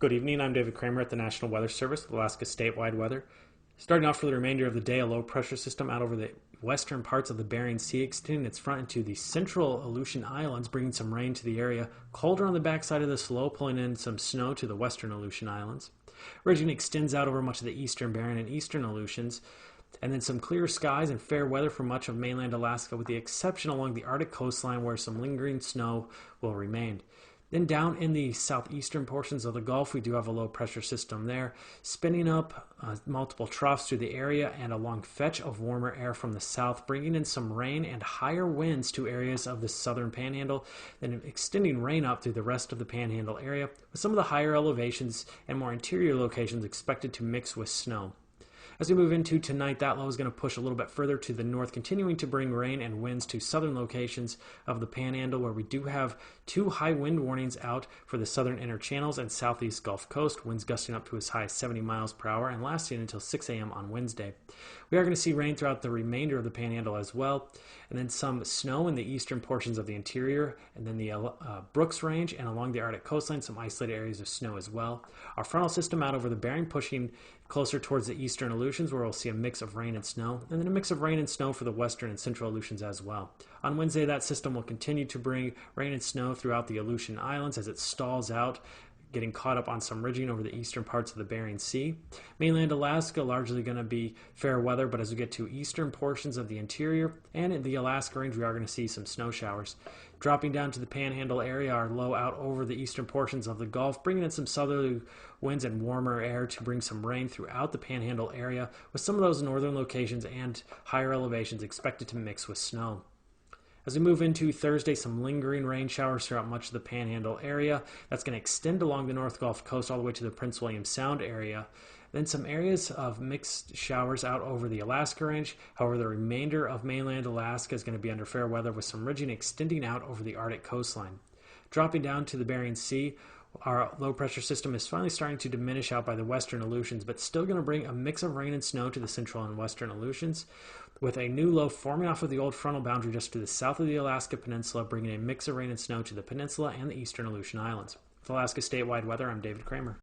Good evening, I'm David Kramer at the National Weather Service with Alaska statewide weather. Starting off for the remainder of the day, a low pressure system out over the western parts of the Bering Sea extending its front into the central Aleutian Islands, bringing some rain to the area. Colder on the backside of this low, pulling in some snow to the western Aleutian Islands. Region extends out over much of the eastern Bering and eastern Aleutians, and then some clear skies and fair weather for much of mainland Alaska, with the exception along the Arctic coastline where some lingering snow will remain. Then down in the southeastern portions of the Gulf, we do have a low pressure system there, spinning up multiple troughs through the area and a long fetch of warmer air from the south, bringing in some rain and higher winds to areas of the southern panhandle, then extending rain up through the rest of the panhandle area, with some of the higher elevations and more interior locations expected to mix with snow. As we move into tonight, that low is going to push a little bit further to the north, continuing to bring rain and winds to southern locations of the Panhandle, where we do have two high wind warnings out for the southern inner channels and southeast Gulf Coast, winds gusting up to as high as 70 miles per hour and lasting until 6 a.m. on Wednesday. We are going to see rain throughout the remainder of the Panhandle as well, and then some snow in the eastern portions of the interior, and then the Brooks Range and along the Arctic coastline, some isolated areas of snow as well. Our frontal system out over the Bering pushing closer towards the eastern Aleutians, where we'll see a mix of rain and snow, and then a mix of rain and snow for the western and central Aleutians as well. On Wednesday, that system will continue to bring rain and snow throughout the Aleutian Islands as it stalls out, getting caught up on some ridging over the eastern parts of the Bering Sea. Mainland Alaska largely going to be fair weather, but as we get to eastern portions of the interior and in the Alaska Range, we are going to see some snow showers. Dropping down to the Panhandle area, our low out over the eastern portions of the Gulf, bringing in some southerly winds and warmer air to bring some rain throughout the Panhandle area, with some of those northern locations and higher elevations expected to mix with snow. As we move into Thursday, some lingering rain showers throughout much of the Panhandle area. That's going to extend along the North Gulf Coast all the way to the Prince William Sound area. Then some areas of mixed showers out over the Alaska Range. However, the remainder of mainland Alaska is going to be under fair weather, with some ridging extending out over the Arctic coastline. Dropping down to the Bering Sea, our low pressure system is finally starting to diminish out by the western Aleutians, but still going to bring a mix of rain and snow to the central and western Aleutians, with a new low forming off of the old frontal boundary just to the south of the Alaska Peninsula, bringing a mix of rain and snow to the peninsula and the eastern Aleutian Islands. With Alaska statewide weather, I'm David Kramer.